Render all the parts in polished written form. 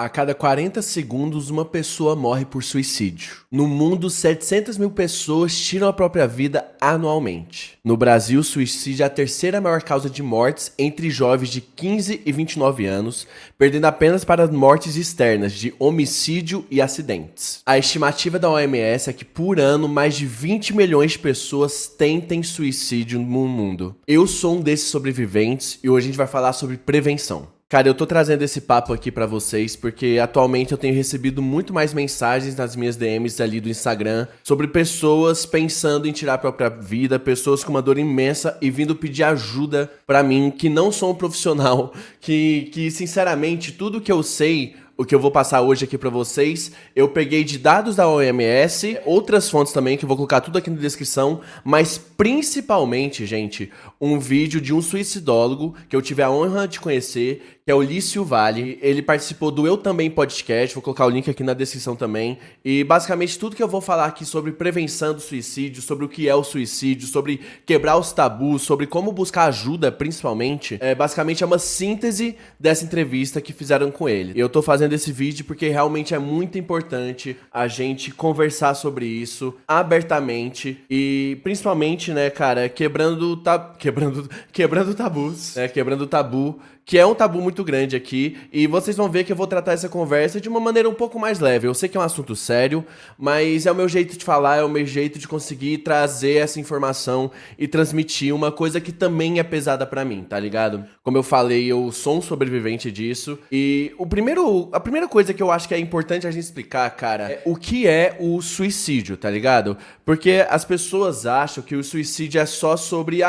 A cada 40 segundos, uma pessoa morre por suicídio. No mundo, 700 mil pessoas tiram a própria vida anualmente. No Brasil, o suicídio é a terceira maior causa de mortes entre jovens de 15 e 29 anos, perdendo apenas para mortes externas de homicídio e acidentes. A estimativa da OMS é que, por ano, mais de 20 milhões de pessoas tentem suicídio no mundo. Eu sou um desses sobreviventes e hoje a gente vai falar sobre prevenção. Cara, eu tô trazendo esse papo aqui pra vocês porque atualmente eu tenho recebido muito mais mensagens nas minhas DMs ali do Instagram sobre pessoas pensando em tirar a própria vida, pessoas com uma dor imensa e vindo pedir ajuda pra mim, que não sou um profissional, que sinceramente tudo que eu sei, o que eu vou passar hoje aqui pra vocês, eu peguei de dados da OMS, outras fontes também, que eu vou colocar tudo aqui na descrição, mas principalmente, gente, um vídeo de um suicidólogo que eu tive a honra de conhecer, que é o Lício Vale. Ele participou do Eu Também Podcast, vou colocar o link aqui na descrição também. E basicamente tudo que eu vou falar aqui sobre prevenção do suicídio, sobre o que é o suicídio, sobre quebrar os tabus, sobre como buscar ajuda principalmente, basicamente é uma síntese dessa entrevista que fizeram com ele. Eu tô fazendo esse vídeo porque realmente é muito importante a gente conversar sobre isso abertamente e principalmente, né, cara, quebrando tabus, né, quebrando o tabu, que é um tabu muito grande aqui, e vocês vão ver que eu vou tratar essa conversa de uma maneira um pouco mais leve. Eu sei que é um assunto sério, mas é o meu jeito de falar, é o meu jeito de conseguir trazer essa informação e transmitir uma coisa que também é pesada pra mim, tá ligado? Como eu falei, eu sou um sobrevivente disso, e a primeira coisa que eu acho que é importante a gente explicar, cara, é o que é o suicídio, tá ligado? Porque as pessoas acham que o suicídio é só sobre,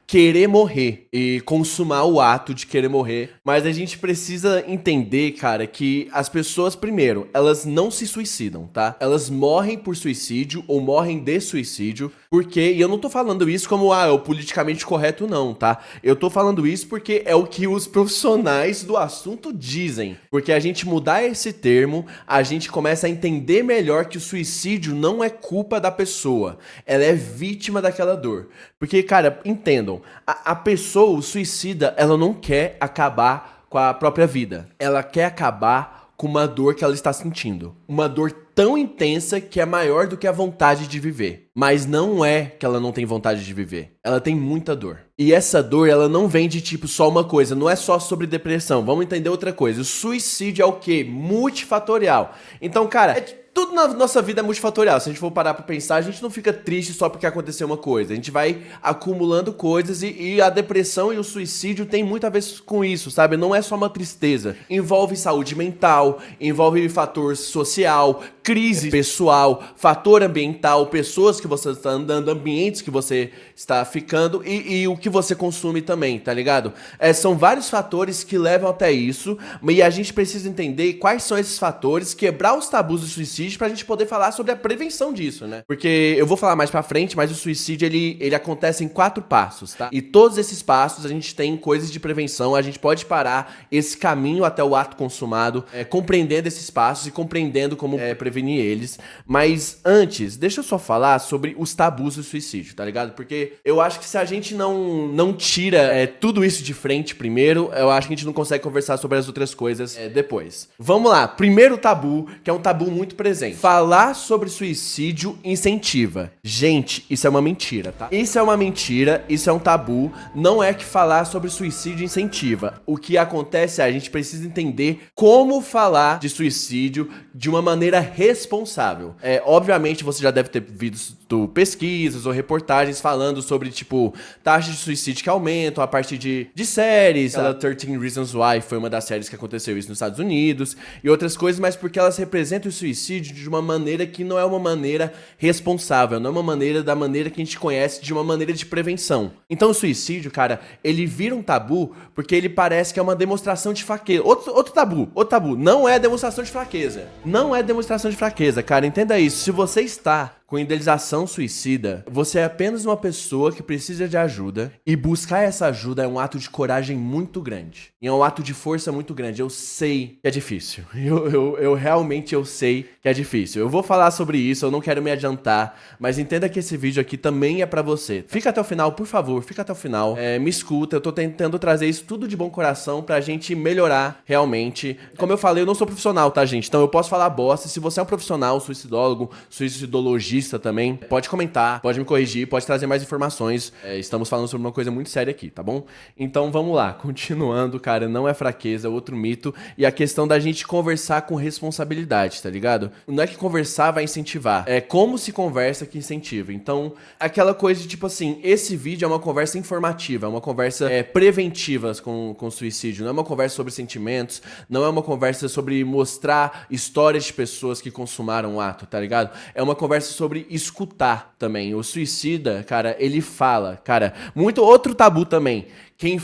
querer morrer e consumar o ato de querer morrer. Mas a gente precisa entender, cara, que as pessoas, primeiro, elas não se suicidam, tá? Elas morrem por suicídio ou morrem de suicídio porque, e eu não tô falando isso como, é o politicamente correto não, tá? Eu tô falando isso porque é o que os profissionais do assunto dizem. Porque a gente mudar esse termo, a gente começa a entender melhor que o suicídio não é culpa da pessoa. Ela é vítima daquela dor. Porque, cara, entendam, a pessoa, o suicida, ela não quer acabar com a própria vida. Ela quer acabar com uma dor que ela está sentindo. Uma dor tão intensa que é maior do que a vontade de viver. Mas não é que ela não tem vontade de viver. Ela tem muita dor. E essa dor, ela não vem de tipo só uma coisa. Não é só sobre depressão. Vamos entender outra coisa. O suicídio é o quê? Multifatorial. Então, cara, tudo na nossa vida é multifatorial. Se a gente for parar pra pensar, a gente não fica triste só porque aconteceu uma coisa. A gente vai acumulando coisas e a depressão e o suicídio tem muito a ver com isso, sabe? Não é só uma tristeza. Envolve saúde mental, envolve fator social, crise pessoal, fator ambiental, pessoas que você está andando, ambientes que você está ficando e o que você consome também, tá ligado? São vários fatores que levam até isso e a gente precisa entender quais são esses fatores, quebrar os tabus do suicídio pra gente poder falar sobre a prevenção disso, né? Porque eu vou falar mais pra frente, mas o suicídio, ele acontece em 4 passos, tá? E todos esses passos a gente tem coisas de prevenção, a gente pode parar esse caminho até o ato consumado, compreendendo esses passos e compreendendo como prevenir eles. Mas antes, deixa eu só falar sobre os tabus do suicídio, tá ligado? Porque eu acho que se a gente não tira tudo isso de frente primeiro, eu acho que a gente não consegue conversar sobre as outras coisas depois. Vamos lá, primeiro tabu, que é um tabu muito presente. Falar sobre suicídio incentiva. Gente, isso é uma mentira, tá? Isso é uma mentira, isso é um tabu. Não é que falar sobre suicídio incentiva. O que acontece é a gente precisa entender como falar de suicídio de uma maneira responsável. Obviamente você já deve ter visto pesquisas ou reportagens falando sobre, tipo, taxas de suicídio que aumentam a partir de séries. A 13 Reasons Why foi uma das séries que aconteceu isso nos Estados Unidos e outras coisas, mas porque elas representam o suicídio de uma maneira que não é uma maneira responsável, não é uma maneira da maneira que a gente conhece, de uma maneira de prevenção. Então o suicídio, cara, ele vira um tabu porque ele parece que é uma demonstração de fraqueza. Outro tabu, não é demonstração de fraqueza. Não é demonstração de fraqueza, cara, entenda isso. Se você está com idealização suicida, você é apenas uma pessoa que precisa de ajuda e buscar essa ajuda é um ato de coragem muito grande. E é um ato de força muito grande. Eu sei que é difícil. Eu realmente sei que é difícil. Eu vou falar sobre isso, eu não quero me adiantar, mas entenda que esse vídeo aqui também é pra você. Fica até o final, por favor, fica até o final. Me escuta, eu tô tentando trazer isso tudo de bom coração pra gente melhorar realmente. Como eu falei, eu não sou profissional, tá, gente? Então eu posso falar bosta. Se você é um profissional, suicidólogo, suicidologista também, pode comentar, pode me corrigir, pode trazer mais informações. Estamos falando sobre uma coisa muito séria aqui, tá bom? Então vamos lá, continuando, cara, não é fraqueza, é outro mito. E a questão da gente conversar com responsabilidade, tá ligado? Não é que conversar vai incentivar, é como se conversa que incentiva. Então, aquela coisa de tipo assim, esse vídeo é uma conversa informativa, é uma conversa preventiva com suicídio, não é uma conversa sobre sentimentos, não é uma conversa sobre mostrar histórias de pessoas que consumaram o ato, tá ligado? É uma conversa sobre escutar também. O suicida, cara, ele fala, cara, muito outro tabu também. Quem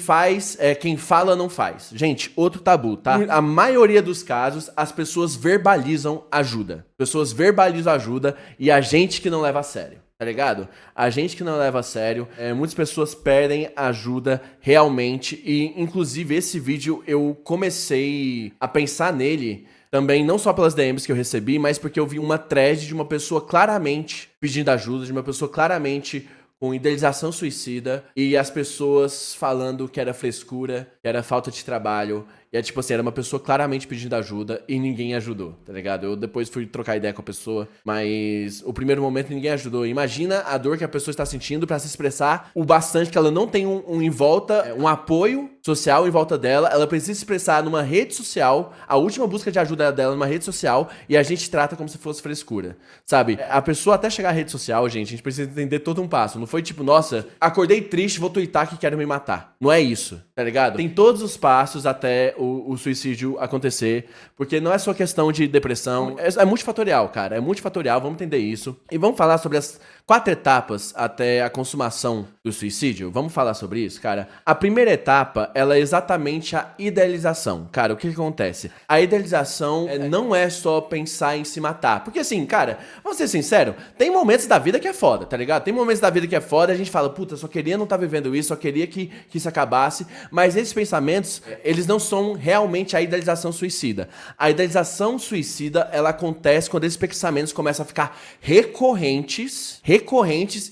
fala não faz. Gente, outro tabu, tá? A maioria dos casos, as pessoas verbalizam ajuda. Pessoas verbalizam ajuda e a gente que não leva a sério. Tá ligado? A gente que não leva a sério, muitas pessoas perdem ajuda realmente e, inclusive, esse vídeo eu comecei a pensar nele também, não só pelas DMs que eu recebi, mas porque eu vi uma thread de uma pessoa claramente pedindo ajuda, de uma pessoa claramente com idealização suicida e as pessoas falando que era frescura, que era falta de trabalho. E é tipo assim, era uma pessoa claramente pedindo ajuda e ninguém ajudou, tá ligado? Eu depois fui trocar ideia com a pessoa, mas o primeiro momento ninguém ajudou. Imagina a dor que a pessoa está sentindo pra se expressar o bastante que ela não tem em volta, um apoio social em volta dela. Ela precisa se expressar numa rede social, a última busca de ajuda dela numa rede social, e a gente trata como se fosse frescura, sabe? A pessoa até chegar à rede social, gente, a gente precisa entender todo um passo. Não foi tipo, nossa, acordei triste, vou twittar que quero me matar. Não é isso, tá ligado? Tem todos os passos até o suicídio acontecer, porque não é só questão de depressão, é multifatorial, cara, é multifatorial, vamos entender isso. E vamos falar sobre as 4 etapas até a consumação do suicídio. Vamos falar sobre isso, cara? A primeira etapa, ela é exatamente a idealização. Cara, o que acontece? A idealização não é só pensar em se matar, porque assim, cara, vamos ser sinceros, tem momentos da vida que é foda, tá ligado? Tem momentos da vida que é foda, a gente fala, puta, só queria não estar vivendo isso, só queria que isso acabasse, mas esses pensamentos, eles não são realmente a idealização suicida. A idealização suicida, ela acontece quando esses pensamentos começam a ficar recorrentes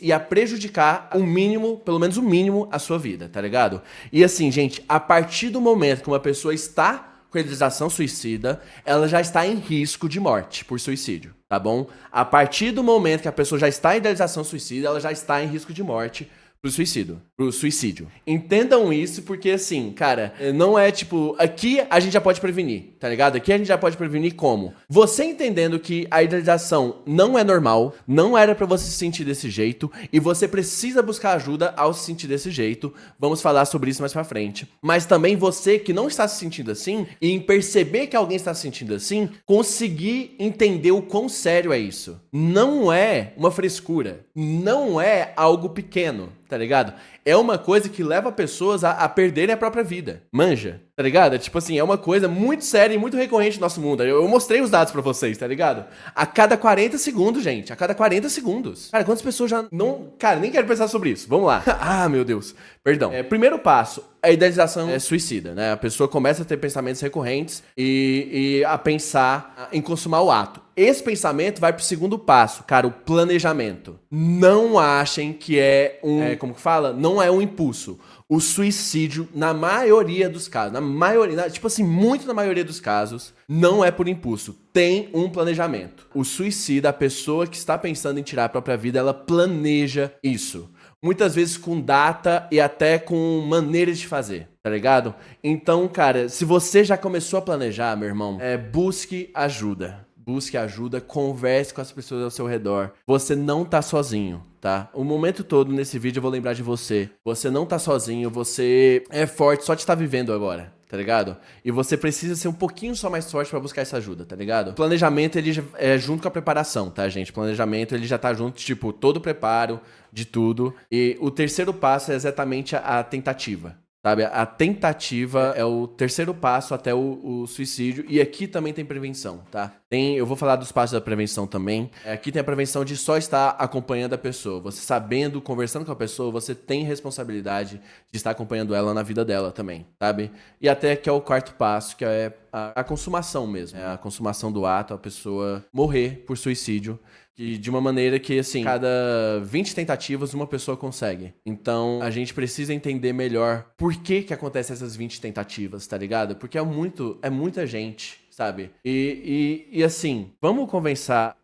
e a prejudicar o mínimo, pelo menos o mínimo, a sua vida, tá ligado? E assim, gente, a partir do momento que uma pessoa está com a idealização suicida, ela já está em risco de morte por suicídio, tá bom? A partir do momento que a pessoa já está em idealização suicida, ela já está em risco de morte pro suicídio. Entendam isso porque, assim, cara, não é tipo... Aqui a gente já pode prevenir, tá ligado? Aqui a gente já pode prevenir como? Você entendendo que a idealização não é normal, não era pra você se sentir desse jeito, e você precisa buscar ajuda ao se sentir desse jeito. Vamos falar sobre isso mais pra frente. Mas também você que não está se sentindo assim, e em perceber que alguém está se sentindo assim, conseguir entender o quão sério é isso. Não é uma frescura. Não é algo pequeno, tá ligado? É uma coisa que leva pessoas a perderem a própria vida. Manja, tá ligado? Tipo assim, é uma coisa muito séria e muito recorrente no nosso mundo. Eu mostrei os dados pra vocês, tá ligado? A cada 40 segundos, gente. A cada 40 segundos. Cara, quantas pessoas já não... Cara, nem quero pensar sobre isso. Vamos lá. Ah, meu Deus. Perdão. Primeiro passo, a idealização suicida, né? A pessoa começa a ter pensamentos recorrentes e a pensar em consumar o ato. Esse pensamento vai pro segundo passo, cara, o planejamento. Não achem que é um... como que fala? Não é um impulso. O suicídio, na maioria dos casos, tipo assim, muito na maioria dos casos, não é por impulso. Tem um planejamento. O suicida, a pessoa que está pensando em tirar a própria vida, ela planeja isso. Muitas vezes com data e até com maneiras de fazer, tá ligado? Então, cara, se você já começou a planejar, meu irmão, busque ajuda. Busque ajuda, converse com as pessoas ao seu redor. Você não tá sozinho, tá? O momento todo nesse vídeo eu vou lembrar de você. Você não tá sozinho, você é forte, só te tá vivendo agora, tá ligado? E você precisa ser um pouquinho só mais forte pra buscar essa ajuda, tá ligado? O planejamento, ele é junto com a preparação, tá, gente? O planejamento, ele já tá junto, tipo, todo o preparo de tudo. E o terceiro passo é exatamente a tentativa. sabe? A tentativa é o terceiro passo até o suicídio. E aqui também tem prevenção, tá? Eu vou falar dos passos da prevenção também. Aqui tem a prevenção de só estar acompanhando a pessoa. Você sabendo, conversando com a pessoa, você tem responsabilidade de estar acompanhando ela na vida dela também, sabe? E até que é o quarto passo, que é a consumação mesmo. É a consumação do ato, a pessoa morrer por suicídio. E de uma maneira que, assim, cada 20 tentativas uma pessoa consegue. Então, a gente precisa entender melhor por que acontecem essas 20 tentativas, tá ligado? Porque é muita gente, sabe? E assim, vamos conversar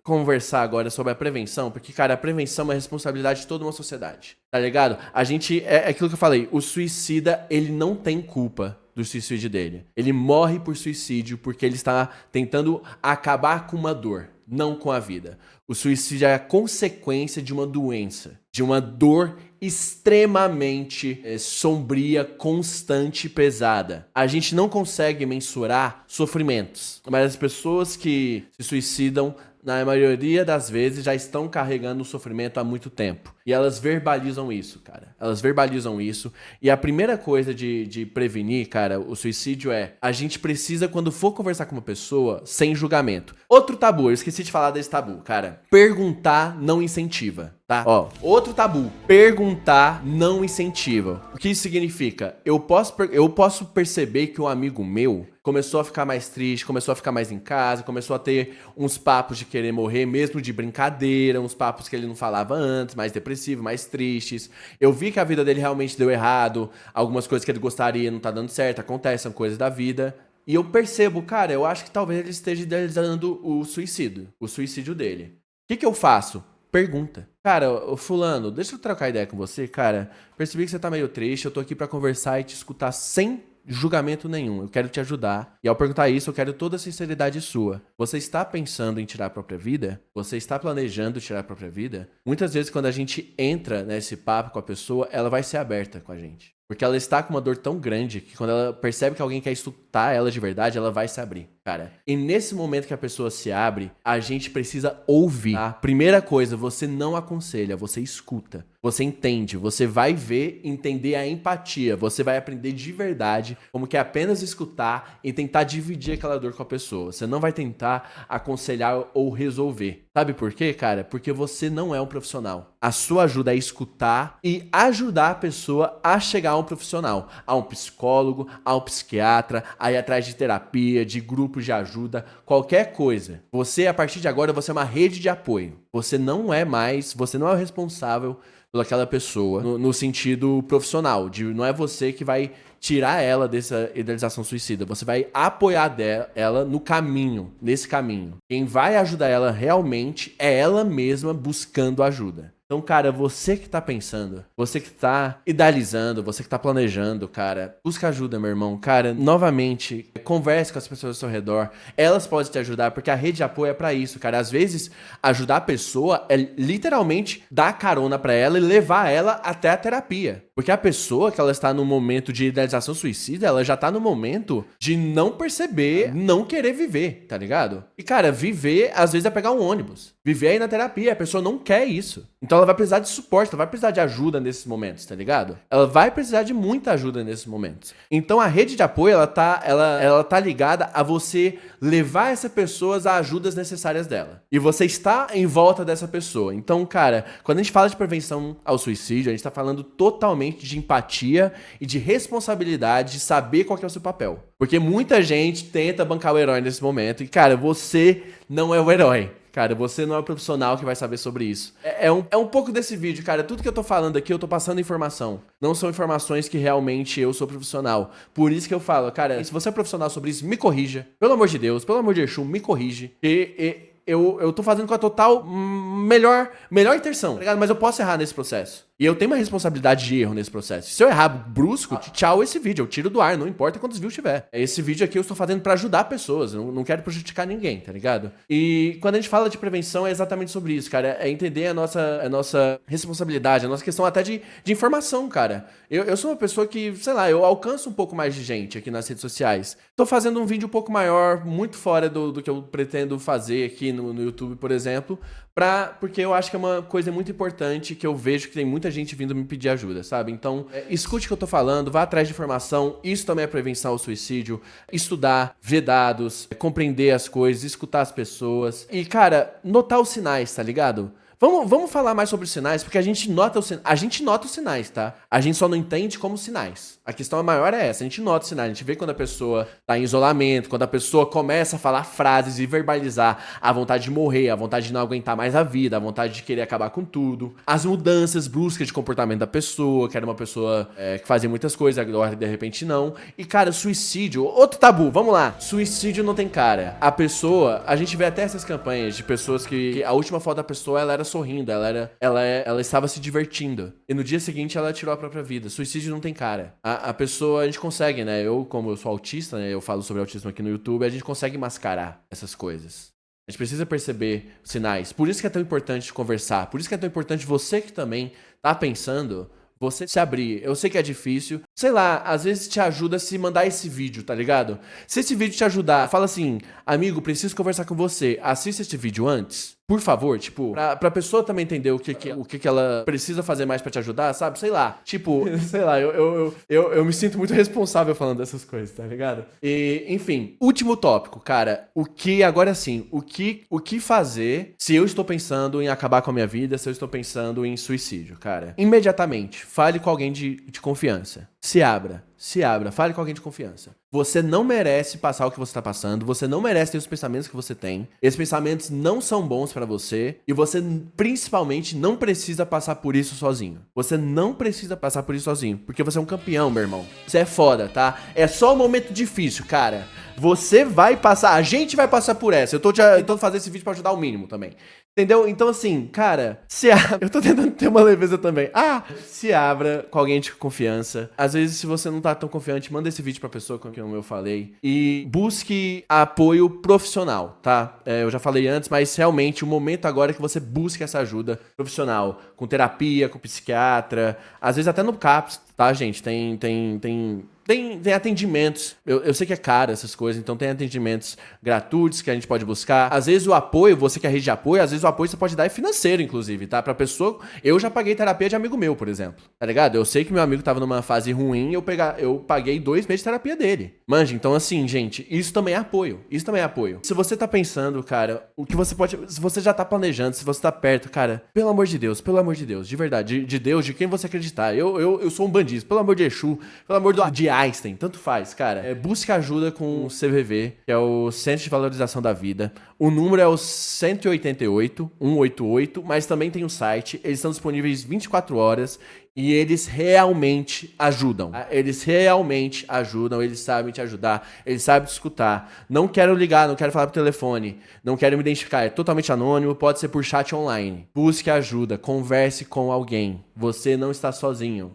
agora sobre a prevenção, porque, cara, a prevenção é uma responsabilidade de toda uma sociedade, tá ligado? É aquilo que eu falei, o suicida, ele não tem culpa do suicídio dele. Ele morre por suicídio porque ele está tentando acabar com uma dor, não com a vida. O suicídio é a consequência de uma doença, de uma dor extremamente sombria, constante e pesada. A gente não consegue mensurar sofrimentos, mas as pessoas que se suicidam, na maioria das vezes, já estão carregando o sofrimento há muito tempo. E elas verbalizam isso, cara. Elas verbalizam isso. E a primeira coisa de prevenir, cara, o suicídio a gente precisa, quando for conversar com uma pessoa, sem julgamento. Outro tabu, eu esqueci de falar desse tabu, cara. Perguntar não incentiva, tá? Ó, outro tabu. Perguntar não incentiva. O que isso significa? Eu posso perceber que um amigo meu começou a ficar mais triste, começou a ficar mais em casa, começou a ter uns papos de querer morrer, mesmo de brincadeira, uns papos que ele não falava antes, mais depressivo, mais tristes. Eu vi que a vida dele realmente deu errado, algumas coisas que ele gostaria não tá dando certo, acontecem coisas da vida. E eu percebo, cara, eu acho que talvez ele esteja idealizando o suicídio dele. O que eu faço? Pergunta. Cara, ô fulano, deixa eu trocar ideia com você, cara. Percebi que você tá meio triste, eu tô aqui pra conversar e te escutar sem julgamento nenhum. Eu quero te ajudar. E ao perguntar isso, eu quero toda a sinceridade sua. Você está pensando em tirar a própria vida? Você está planejando tirar a própria vida? Muitas vezes, quando a gente entra nesse papo com a pessoa, ela vai ser aberta com a gente. Porque ela está com uma dor tão grande que quando ela percebe que alguém quer escutar ela de verdade, ela vai se abrir, cara. E nesse momento que a pessoa se abre, a gente precisa ouvir, tá? Primeira coisa, você não aconselha, você escuta. Você entende, você vai ver, entender a empatia. Você vai aprender de verdade como que é apenas escutar e tentar dividir aquela dor com a pessoa. Você não vai tentar aconselhar ou resolver. Sabe por quê, cara? Porque você não é um profissional. A sua ajuda é escutar e ajudar a pessoa a chegar a um profissional. A um psicólogo, a um psiquiatra, a ir atrás de terapia, de grupos de ajuda, qualquer coisa. Você, a partir de agora, você é uma rede de apoio. Você não é o responsável pelaquela pessoa no sentido profissional. Não é você que vai tirar ela dessa idealização suicida. Você vai apoiar ela nesse caminho. Quem vai ajudar ela realmente é ela mesma buscando ajuda. Então, cara, você que tá pensando, você que tá idealizando, você que tá planejando, cara, busca ajuda, meu irmão. Cara, novamente, converse com as pessoas ao seu redor. Elas podem te ajudar, porque a rede de apoio é pra isso, cara. Às vezes, ajudar a pessoa é literalmente dar carona pra ela e levar ela até a terapia. Porque a pessoa que ela está no momento de idealização suicida, ela já tá no momento de não perceber, não querer viver, tá ligado? E, cara, viver, às vezes, é pegar um ônibus. Viver aí na terapia, a pessoa não quer isso. Então ela vai precisar de suporte, ela vai precisar de ajuda nesses momentos, tá ligado? Ela vai precisar de muita ajuda nesses momentos. Então a rede de apoio, ela tá ligada a você levar essa pessoa às ajudas necessárias dela. E você está em volta dessa pessoa. Então, cara, quando a gente fala de prevenção ao suicídio, a gente tá falando totalmente de empatia e de responsabilidade de saber qual que é o seu papel. Porque muita gente tenta bancar o herói nesse momento e, cara, você não é o herói. Cara, você não é o profissional que vai saber sobre isso. É um pouco desse vídeo, cara. Tudo que eu tô falando aqui, eu tô passando informação. Não são informações que realmente eu sou profissional. Por isso que eu falo, cara, se você é profissional sobre isso, me corrija. Pelo amor de Deus, pelo amor de Exu, me corrige. Eu tô fazendo com a total melhor intenção, tá ligado? Mas eu posso errar nesse processo. E eu tenho uma responsabilidade de erro nesse processo. Se eu errar brusco, tchau esse vídeo. Eu tiro do ar, não importa quantos views tiver. Esse vídeo aqui eu estou fazendo pra ajudar pessoas. Eu não quero prejudicar ninguém, tá ligado? E quando a gente fala de prevenção, é exatamente sobre isso, cara. É entender a nossa responsabilidade, a nossa questão até de informação, cara. Eu sou uma pessoa que, sei lá, eu alcanço um pouco mais de gente aqui nas redes sociais. Tô fazendo um vídeo um pouco maior, muito fora do que eu pretendo fazer aqui no YouTube, por exemplo, porque eu acho que é uma coisa muito importante que eu vejo que tem muita gente vindo me pedir ajuda, sabe? Então, escute o que eu tô falando, vá atrás de informação, isso também é prevenção ao suicídio, estudar, ver dados, compreender as coisas, escutar as pessoas e, cara, notar os sinais, tá ligado? Vamos falar mais sobre os sinais, porque a gente nota os sinais, tá? A gente só não entende como sinais. A questão maior é essa, a gente nota os sinais, a gente vê quando a pessoa tá em isolamento, quando a pessoa começa a falar frases e verbalizar a vontade de morrer, a vontade de não aguentar mais a vida, a vontade de querer acabar com tudo. As mudanças bruscas de comportamento da pessoa, que era uma pessoa que fazia muitas coisas, agora de repente não. E, cara, suicídio, outro tabu, vamos lá. Suicídio não tem cara. A pessoa, a gente vê até essas campanhas de pessoas que a última foto da pessoa, ela era sorrindo, ela estava se divertindo. E no dia seguinte ela tirou a própria vida. Suicídio não tem cara. A pessoa, a gente consegue, né? Como eu sou autista, né? Eu falo sobre autismo aqui no YouTube, a gente consegue mascarar essas coisas. A gente precisa perceber sinais. Por isso que é tão importante conversar. Por isso que é tão importante você que também tá pensando, você se abrir. Eu sei que é difícil. Sei lá, às vezes te ajuda se mandar esse vídeo, tá ligado? Se esse vídeo te ajudar, fala assim, amigo, preciso conversar com você. Assista esse vídeo antes. Por favor, tipo, pra pessoa também entender o que ela precisa fazer mais pra te ajudar, sabe? Sei lá. Tipo, sei lá, eu me sinto muito responsável falando dessas coisas, tá ligado? E, enfim, último tópico, cara. Agora sim, o que fazer se eu estou pensando em acabar com a minha vida, se eu estou pensando em suicídio, cara? Imediatamente, fale com alguém de confiança. Se abra, fale com alguém de confiança. Você não merece passar o que você tá passando, você não merece ter os pensamentos que você tem. Esses pensamentos não são bons pra você e você principalmente não precisa passar por isso sozinho. Você não precisa passar por isso sozinho, porque você é um campeão, meu irmão. Você é foda, tá? É só um momento difícil, cara. Você vai passar, a gente vai passar por essa. Eu tô fazendo esse vídeo pra ajudar o mínimo também. Entendeu? Então, assim, cara, se abra. Eu tô tentando ter uma leveza também. Se abra com alguém de confiança. Às vezes, se você não tá tão confiante, manda esse vídeo pra pessoa com quem eu falei. E busque apoio profissional, tá? Eu já falei antes, mas realmente o momento agora é que você busque essa ajuda profissional. Com terapia, com psiquiatra. Às vezes até no CAPS, tá, gente? Tem atendimentos, eu sei que é caro essas coisas, então tem atendimentos gratuitos que a gente pode buscar. Às vezes o apoio, você que é rede de apoio, às vezes o apoio você pode dar é financeiro, inclusive, tá? Pra pessoa, eu já paguei terapia de amigo meu, por exemplo, tá ligado? Eu sei que meu amigo tava numa fase ruim, eu paguei 2 meses de terapia dele. Manja, então assim, gente, isso também é apoio, Se você tá pensando, cara, o que você pode, se você já tá planejando, se você tá perto, cara, pelo amor de Deus, de verdade, de Deus, de quem você acreditar, eu sou um bandido, pelo amor de Exu, pelo amor de Einstein, tanto faz, cara. Busque ajuda com o CVV, que é o Centro de Valorização da Vida. O número é o 188, mas também tem o site. Eles estão disponíveis 24 horas e eles realmente ajudam. Eles sabem te ajudar, eles sabem te escutar. Não quero ligar, não quero falar por telefone, não quero me identificar, é totalmente anônimo, pode ser por chat online. Busque ajuda, converse com alguém. Você não está sozinho,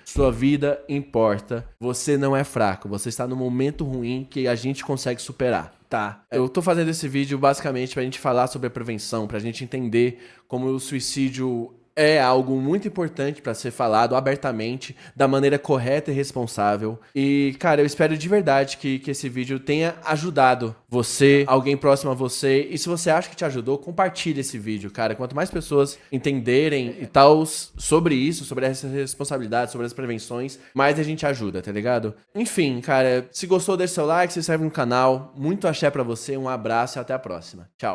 sua vida importa, você não é fraco, você está num momento ruim que a gente consegue superar. Tá, eu tô fazendo esse vídeo basicamente pra gente falar sobre a prevenção, pra gente entender como o suicídio é algo muito importante pra ser falado abertamente, da maneira correta e responsável. E, cara, eu espero de verdade que esse vídeo tenha ajudado você, alguém próximo a você. E se você acha que te ajudou, compartilhe esse vídeo, cara. Quanto mais pessoas entenderem e tal sobre isso, sobre essa responsabilidade, sobre as prevenções, mais a gente ajuda, tá ligado? Enfim, cara, se gostou, deixa seu like, se inscreve no canal. Muito axé pra você, um abraço e até a próxima. Tchau.